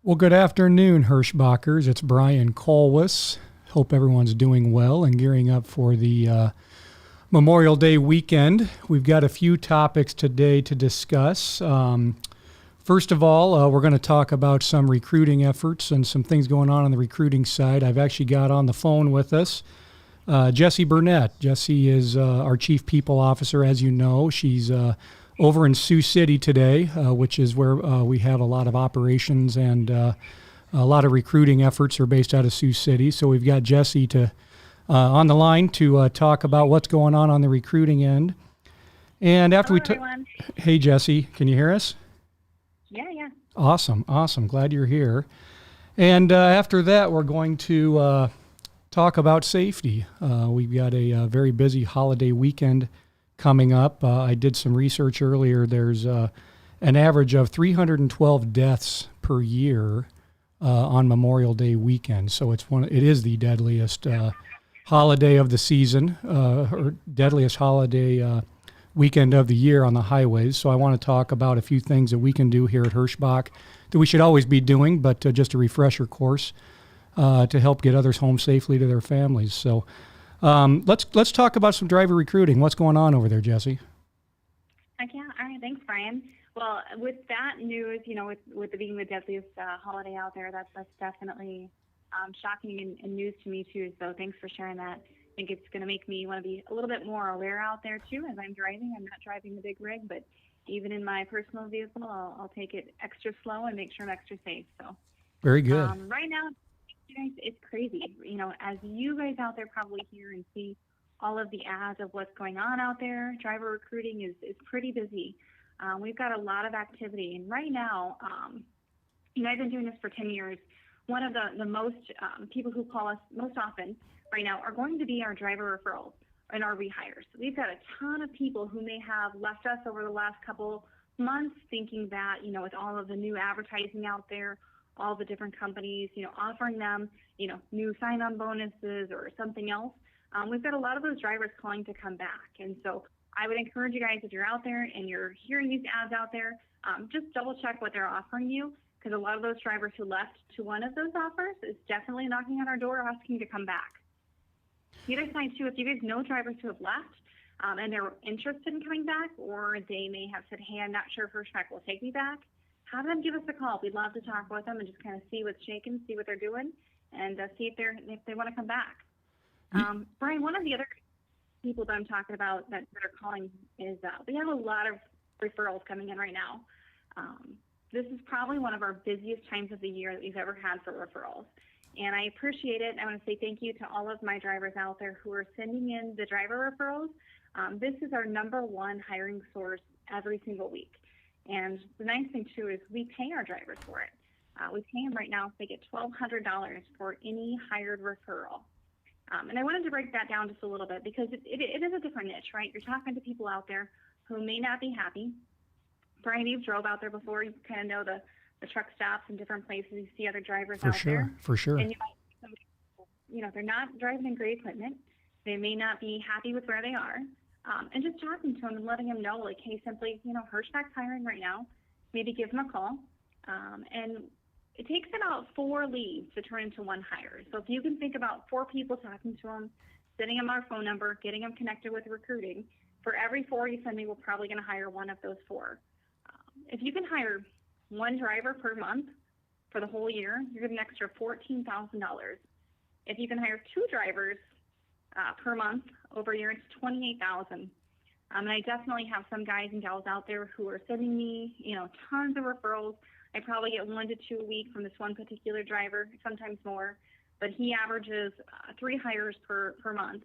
Well, good afternoon, Hirschbachers. It's Brian Kohlwes. Hope everyone's doing well and gearing up for the Memorial Day weekend. We've got a few topics today to discuss. First of all, we're going to talk about some recruiting efforts and some things going on the recruiting side. I've actually got on the phone with us Jessie Burnette. Jessie is our Chief People Officer, as you know. She's over in Sioux City today, which is where we have a lot of operations and a lot of recruiting efforts are based out of Sioux City. So we've got Jessie on the line to talk about what's going on the recruiting end. And after Hello, everyone. Hey Jessie, can you hear us? Yeah. Awesome. Glad you're here. And after that, we're going to talk about safety. We've got a very busy holiday weekend coming up. I did some research earlier. There's an average of 312 deaths per year on Memorial Day weekend. So it is the deadliest holiday of the season, or deadliest holiday weekend of the year on the highways. So I want to talk about a few things that we can do here at Hirschbach that we should always be doing, but just a refresher course to help get others home safely to their families. So let's talk about some driver recruiting. What's going on over there, Jessie? Yeah. All right. Thanks, Brian. Well, with that news, with it being the deadliest holiday out there, that's definitely shocking and news to me too. So thanks for sharing that. I think it's going to make me want to be a little bit more aware out there too as I'm driving. I'm not driving the big rig, but even in my personal vehicle, I'll take it extra slow and make sure I'm extra safe. So very good. Right now, you guys, it's crazy. As you guys out there probably hear and see all of the ads of what's going on out there, driver recruiting is pretty busy. We've got a lot of activity, and right now, I've been doing this for 10 years. One of the most people who call us most often right now are going to be our driver referrals and our rehires. So we've got a ton of people who may have left us over the last couple months thinking that, with all of the new advertising out there, all the different companies, offering them, new sign-on bonuses or something else. We've got a lot of those drivers calling to come back. And so I would encourage you guys, if you're out there and you're hearing these ads out there, just double check what they're offering you, because a lot of those drivers who left to one of those offers is definitely knocking on our door asking to come back. The other side too, if you guys know drivers who have left and they're interested in coming back, or they may have said, hey, I'm not sure if Hirschbach will take me back, have them give us a call. We'd love to talk with them and just kind of see what's shaking, see what they're doing, and see if they want to come back. Brian, one of the other people that I'm talking about that are calling is we have a lot of referrals coming in right now. This is probably one of our busiest times of the year that we've ever had for referrals. And I appreciate it. I want to say thank you to all of my drivers out there who are sending in the driver referrals. This is our number one hiring source every single week. And the nice thing, too, is we pay our drivers for it. We pay them right now. They get $1,200 for any hired referral. And I wanted to break that down just a little bit because it is a different niche, right? You're talking to people out there who may not be happy. Brian, you've drove out there before. You kind of know the truck stops in different places. You see other drivers out there. For sure. And you might see somebody, they're not driving in great equipment. They may not be happy with where they are. And just talking to them and letting them know, like, hey, simply, Hirschbach's hiring right now. Maybe give them a call. And it takes about 4 leads to turn into one hire. So if you can think about 4 people talking to them, sending them our phone number, getting them connected with recruiting, for every 4 you send me, we're probably going to hire one of those 4. If you can hire one driver per month for the whole year, you're getting an extra $14,000. If you can hire 2 drivers per month over a year, it's $28,000. And I definitely have some guys and gals out there who are sending me, tons of referrals. I probably get 1 to 2 a week from this one particular driver, sometimes more, but he averages 3 hires per month.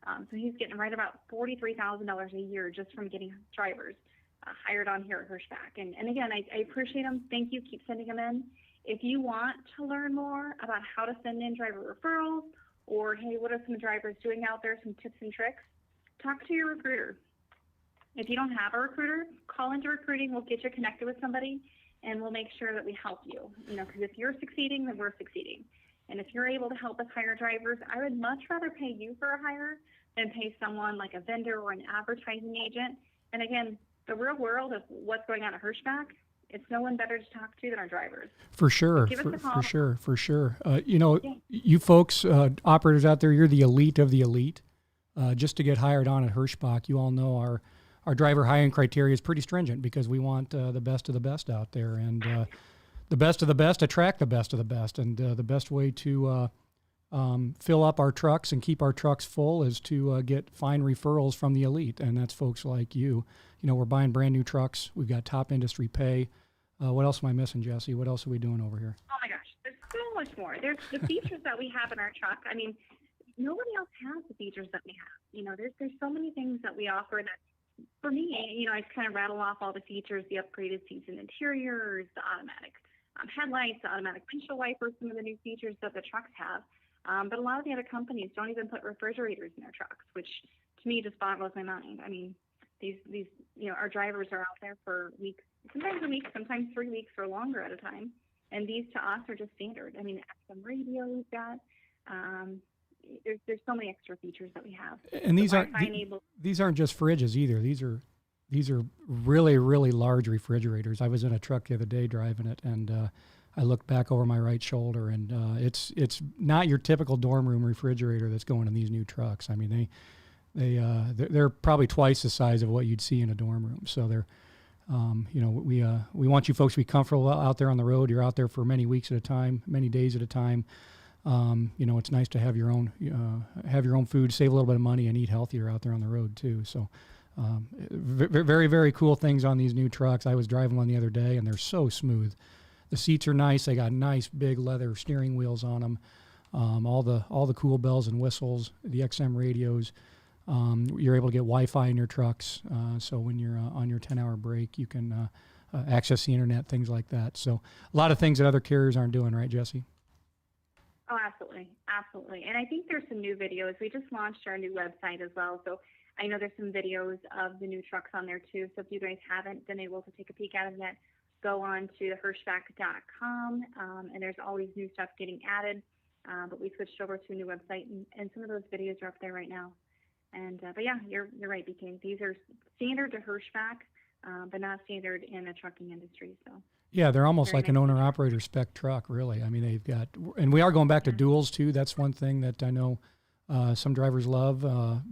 So he's getting right about $43,000 a year just from getting drivers hired on here at Hirschbach. And again, I appreciate them. Thank you. Keep sending them in. If you want to learn more about how to send in driver referrals, or, hey, what are some drivers doing out there, some tips and tricks, talk to your recruiter. If you don't have a recruiter, call into recruiting. We'll get you connected with somebody, and we'll make sure that we help you. Because if you're succeeding, then we're succeeding. And if you're able to help us hire drivers, I would much rather pay you for a hire than pay someone like a vendor or an advertising agent. And again, the real world of what's going on at Hirschbach it's no one better to talk to than our drivers. For sure, Give us a call. for sure. You folks, operators out there, you're the elite of the elite. Just to get hired on at Hirschbach, you all know our driver hiring criteria is pretty stringent because we want the best of the best out there, and the best of the best attract the best of the best, and the best way to fill up our trucks and keep our trucks full is to get fine referrals from the elite, and that's folks like you. We're buying brand new trucks. We've got top industry pay. What else am I missing, Jessie? What else are we doing over here? Oh my gosh, there's so much more. There's the features that we have in our truck. I mean, nobody else has the features that we have. There's so many things that we offer that, for me, I kind of rattle off all the features: the upgraded seats and interiors, the automatic headlights, the automatic windshield wipers, some of the new features that the trucks have. But a lot of the other companies don't even put refrigerators in their trucks, which to me just boggles my mind. I mean, these our drivers are out there for weeks, sometimes a week, sometimes 3 weeks or longer at a time, and these to us are just standard. I mean, XM radio we've got. There's so many extra features that we have. And these aren't just fridges either. These are really, really large refrigerators. I was in a truck the other day driving it, and I looked back over my right shoulder, and it's not your typical dorm room refrigerator that's going in these new trucks. I mean, they're probably twice the size of what you'd see in a dorm room. So they're, we want you folks to be comfortable out there on the road. You're out there for many weeks at a time, many days at a time. It's nice to have your own food, save a little bit of money, and eat healthier out there on the road too. So, very, very cool things on these new trucks. I was driving one the other day, and they're so smooth. The seats are nice. They got nice big leather steering wheels on them. All the cool bells and whistles, the XM radios. You're able to get Wi-Fi in your trucks, so when you're on your 10-hour break, you can access the internet, things like that. So a lot of things that other carriers aren't doing, right, Jessie? Oh, absolutely. Absolutely. And I think there's some new videos. We just launched our new website as well. So I know there's some videos of the new trucks on there too. So if you guys haven't been able to take a peek at it, go on to Hirschbach.com, and there's always new stuff getting added. But we switched over to a new website, and some of those videos are up there right now. And but yeah, you're right, BK. These are standard to Hirschbach, but not standard in the trucking industry. So yeah, they're almost like an owner-operator spec truck, really. I mean, they've got, and we are going back to duals too. That's one thing that I know some drivers love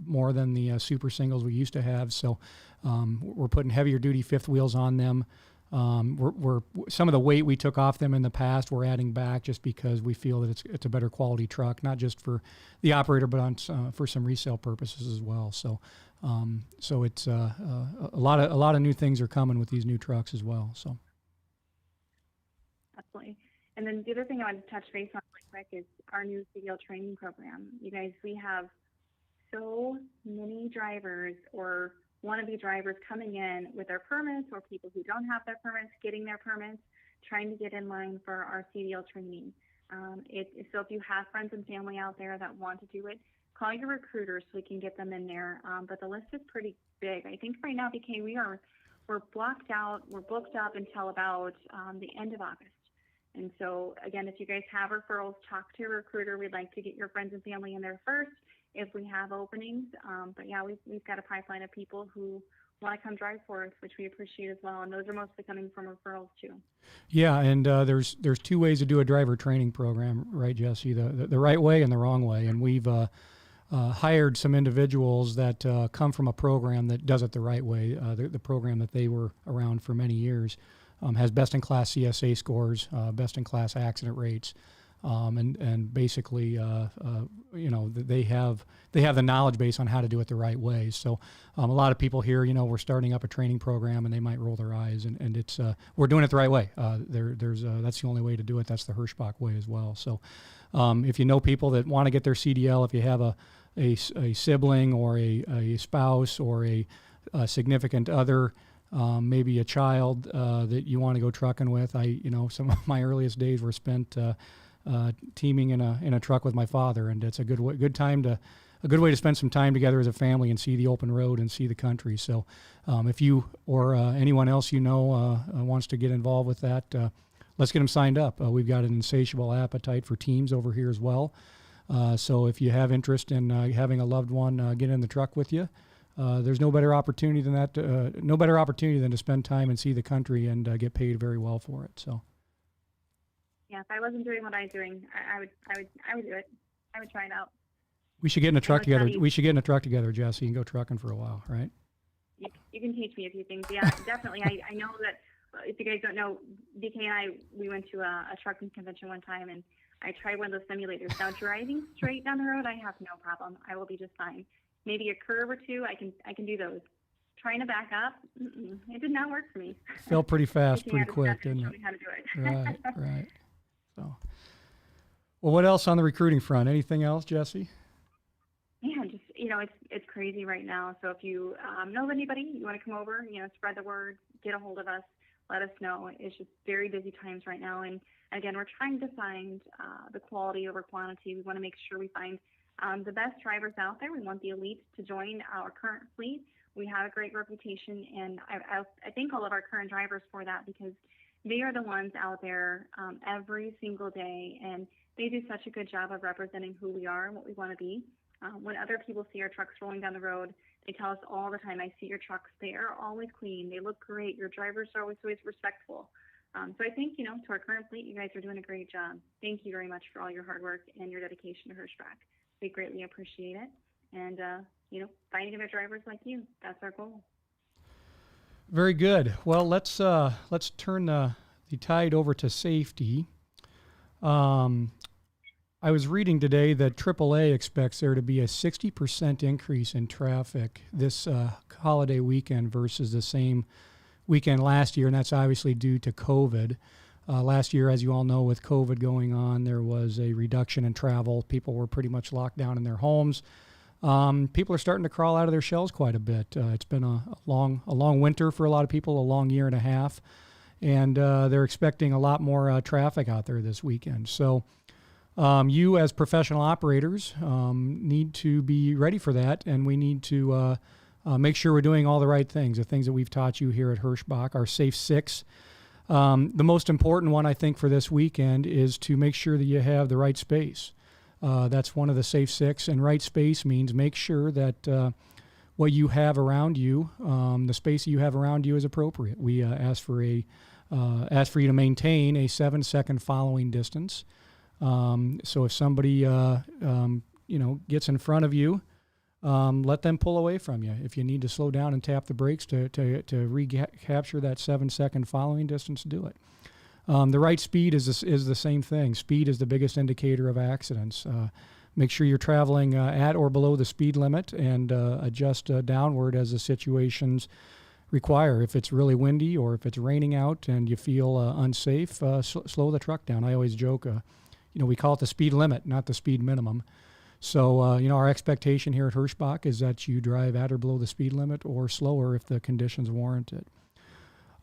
more than the super singles we used to have. So we're putting heavier duty fifth wheels on them. We're some of the weight we took off them in the past, we're adding back just because we feel that it's a better quality truck, not just for the operator, but for some resale purposes as well. So it's a lot of new things are coming with these new trucks as well. So absolutely. And then the other thing I wanted to touch base on really quick is our new CDL training program. You guys, we have so many drivers or wannabe drivers coming in with their permits, or people who don't have their permits getting their permits, trying to get in line for our CDL training. So if you have friends and family out there that want to do it, call your recruiter so we can get them in there. But the list is pretty big. I think right now, BK, we're blocked out. We're booked up until about the end of August. And so, again, if you guys have referrals, talk to your recruiter. We'd like to get your friends and family in there first if we have openings. But yeah, we've got a pipeline of people who want to come drive for us, which we appreciate as well. And those are mostly coming from referrals too. Yeah, and there's two ways to do a driver training program, right, Jessie? The right way and the wrong way. And we've hired some individuals that come from a program that does it the right way. The program that they were around for many years has best-in-class CSA scores, best-in-class accident rates. And basically, they have the knowledge base on how to do it the right way. So a lot of people here, we're starting up a training program, and they might roll their eyes, and it's we're doing it the right way. That's the only way to do it. That's the Hirschbach way as well. So if you know people that want to get their CDL, if you have a sibling or a spouse or a significant other, maybe a child that you want to go trucking with, some of my earliest days were spent teaming in a truck with my father, and it's a good way to spend some time together as a family and see the open road and see the country. So if you or anyone else wants to get involved with that, let's get them signed up. We've got an insatiable appetite for teams over here as well. So if you have interest in having a loved one get in the truck with you, there's no better opportunity than that. No better opportunity than to spend time and see the country and get paid very well for it. So. Yeah, if I wasn't doing what I was doing, I would do it. I would try it out. We should get in a truck together. We should get in a truck together, Jessie, and go trucking for a while, right? You can teach me a few things. Yeah, definitely. I know that if you guys don't know, BK and I, we went to a trucking convention one time, and I tried one of those simulators. Now, driving straight down the road, I have no problem. I will be just fine. Maybe a curve or two, I can do those. Trying to back up, it did not work for me. Fell pretty fast, pretty quick, didn't it? How to do it. Right. So, well, what else on the recruiting front? Anything else, Jessie? Yeah, just, it's crazy right now. So if you know of anybody, you want to come over, spread the word, get a hold of us, let us know. It's just very busy times right now. And again, we're trying to find the quality over quantity. We want to make sure we find the best drivers out there. We want the elites to join our current fleet. We have a great reputation, and I thank all of our current drivers for that, because they are the ones out there every single day, and they do such a good job of representing who we are and what we want to be. When other people see our trucks rolling down the road, they tell us all the time, I see your trucks. They are always clean. They look great. Your drivers are always respectful. So I think, to our current fleet, you guys are doing a great job. Thank you very much for all your hard work and your dedication to Hirschbach. We greatly appreciate it. And, finding other drivers like you, that's our goal. Very good. Well, let's turn the tide over to safety. I was reading today that AAA expects there to be a 60% increase in traffic this holiday weekend versus the same weekend last year, and that's obviously due to COVID. Last year, as you all know, with COVID going on, there was a reduction in travel. People were pretty much locked down in their homes. People are starting to crawl out of their shells quite a bit. It's been a long winter for a lot of people, a long year and a half, and they're expecting a lot more traffic out there this weekend. So you as professional operators need to be ready for that, and we need to make sure we're doing all the right things, the things that we've taught you here at Hirschbach, our Safe Six. The most important one, I think, for this weekend is to make sure that you have the right space. That's one of the Safe Six, and right space means make sure that what you have around you, the space that you have around you, is appropriate. We ask for you to maintain a 7-second following distance. So if somebody gets in front of you, let them pull away from you. If you need to slow down and tap the brakes to recapture that 7-second following distance, do it. The right speed is the same thing. Speed is the biggest indicator of accidents. Make sure you're traveling at or below the speed limit, and adjust downward as the situations require. If it's really windy or if it's raining out and you feel unsafe, slow the truck down. I always joke, we call it the speed limit, not the speed minimum. So, our expectation here at Hirschbach is that you drive at or below the speed limit or slower if the conditions warrant it.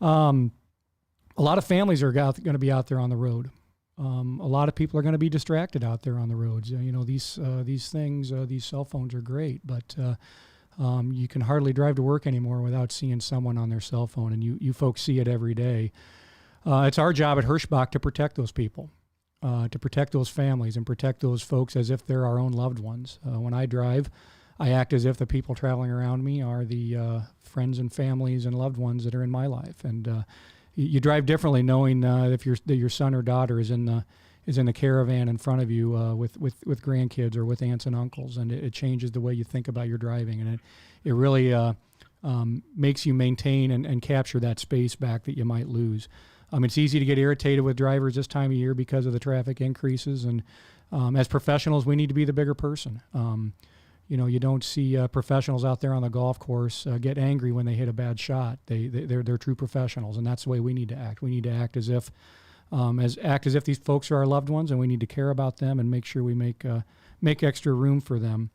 A lot of families are going to be out there on the road. A lot of people are going to be distracted out there on the roads. These things, these cell phones are great, but you can hardly drive to work anymore without seeing someone on their cell phone, and you folks see it every day. It's our job at Hirschbach to protect those people, to protect those families, and protect those folks as if they're our own loved ones. When I drive, I act as if the people traveling around me are the friends and families and loved ones that are in my life, and you drive differently knowing if your son or daughter is in the caravan in front of you with grandkids or with aunts and uncles, and it changes the way you think about your driving, and it really makes you maintain and capture that space back that you might lose. It's easy to get irritated with drivers this time of year because of the traffic increases, and as professionals, we need to be the bigger person. You don't see professionals out there on the golf course get angry when they hit a bad shot. They're true professionals, and that's the way we need to act. We need to act as if these folks are our loved ones, and we need to care about them and make sure we make extra room for them.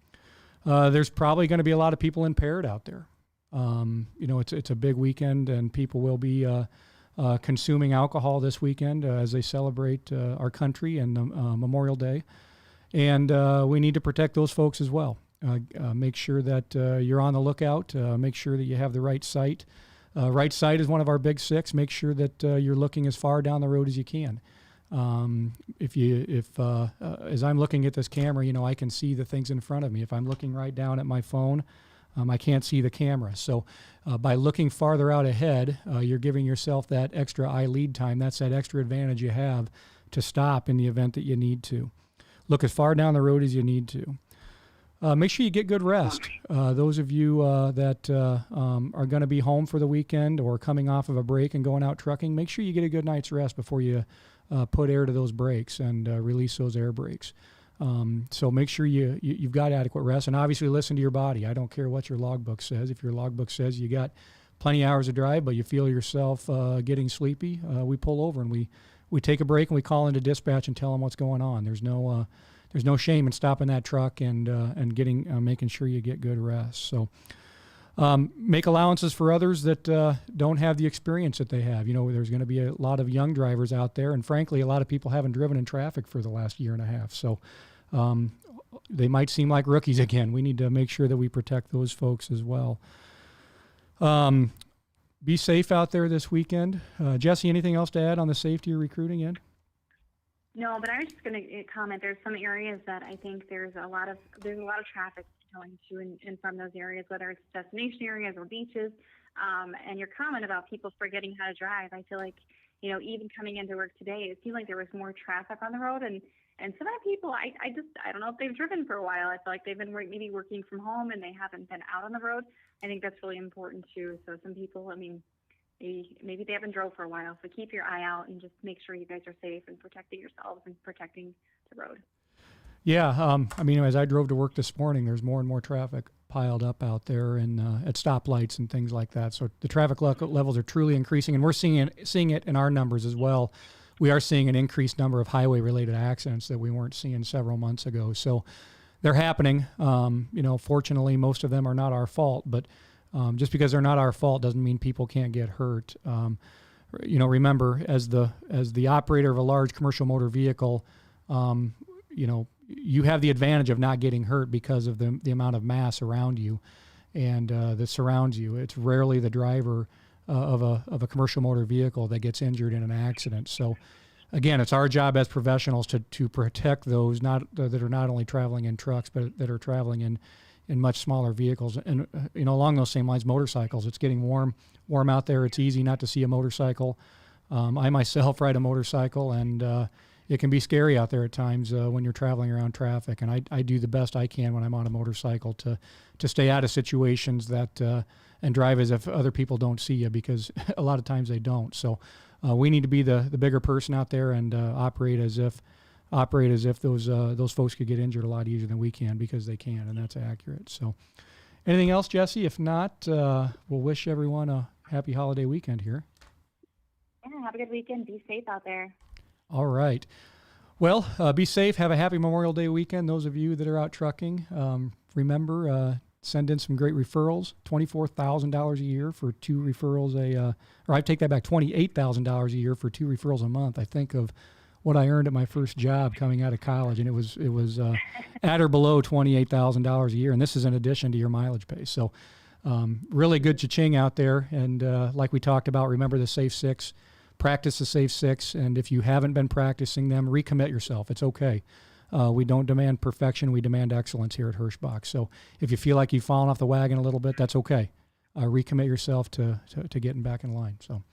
There's probably going to be a lot of people impaired out there. It's a big weekend, and people will be consuming alcohol this weekend as they celebrate our country and Memorial Day, and we need to protect those folks as well. Make sure that you're on the lookout. Make sure that you have the right sight. Right sight is one of our big six. Make sure that you're looking as far down the road as you can. As I'm looking at this camera, I can see the things in front of me. If I'm looking right down at my phone, I can't see the camera. So by looking farther out ahead, you're giving yourself that extra eye lead time. That's that extra advantage you have to stop in the event that you need to. Look as far down the road as you need to. Make sure you get good rest. Those of you that are going to be home for the weekend or coming off of a break and going out trucking, make sure you get a good night's rest before you put air to those brakes and release those air brakes. So make sure you've got adequate rest, and obviously listen to your body. I don't care what your logbook says. If your logbook says you got plenty of hours of drive, but you feel yourself getting sleepy, we pull over and we take a break and we call into dispatch and tell them what's going on. There's no shame in stopping that truck and making sure you get good rest. So make allowances for others that don't have the experience that they have. There's going to be a lot of young drivers out there, and frankly, a lot of people haven't driven in traffic for the last year and a half. So they might seem like rookies again. We need to make sure that we protect those folks as well. Be safe out there this weekend. Jessie, anything else to add on the safety of recruiting end? No, but I was just going to comment. There's some areas that I think there's a lot of traffic going to and from those areas, whether it's destination areas or beaches. And your comment about people forgetting how to drive, I feel like, even coming into work today, it seemed like there was more traffic on the road, and some of the people, I don't know if they've driven for a while. I feel like they've been maybe working from home and they haven't been out on the road. I think that's really important too. So some people, maybe they haven't drove for a while, so keep your eye out and just make sure you guys are safe and protecting yourselves and protecting the road. Yeah, as I drove to work this morning, there's more and more traffic piled up out there and at stoplights and things like that. So the traffic levels are truly increasing, and we're seeing it in our numbers as well. We are seeing an increased number of highway-related accidents that we weren't seeing several months ago. So they're happening. Fortunately, most of them are not our fault, but just because they're not our fault doesn't mean people can't get hurt. Remember, as the operator of a large commercial motor vehicle, you have the advantage of not getting hurt because of the amount of mass around you and that surrounds you. It's rarely the driver of a commercial motor vehicle that gets injured in an accident. So again, it's our job as professionals to protect those that are not only traveling in trucks, but that are traveling in much smaller vehicles. And along those same lines, motorcycles. It's getting warm out there. It's easy not to see a motorcycle. I myself ride a motorcycle, and it can be scary out there at times when you're traveling around traffic. And I do the best I can when I'm on a motorcycle to stay out of situations that and drive as if other people don't see you, because a lot of times they don't. So we need to be the bigger person out there and operate as if those folks could get injured a lot easier than we can, because they can, and that's accurate. So anything else, Jessie? If not, we'll wish everyone a happy holiday weekend here. Yeah, have a good weekend. Be safe out there. All right. Well, be safe. Have a happy Memorial Day weekend. Those of you that are out trucking, remember, send in some great referrals. $24,000 a year for 2 referrals. Or I take that back, $28,000 a year for 2 referrals a month. I think of what I earned at my first job coming out of college, and it was at or below $28,000 a year, and this is in addition to your mileage pay. So really good cha-ching out there, and like we talked about, remember the Safe 6. Practice the Safe 6, and if you haven't been practicing them, recommit yourself. It's okay. We don't demand perfection. We demand excellence here at Hirschbach. So if you feel like you've fallen off the wagon a little bit, that's okay. Recommit yourself to getting back in line. So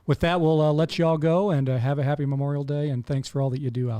with that, we'll let you all go, and have a happy Memorial Day, and thanks for all that you do out there.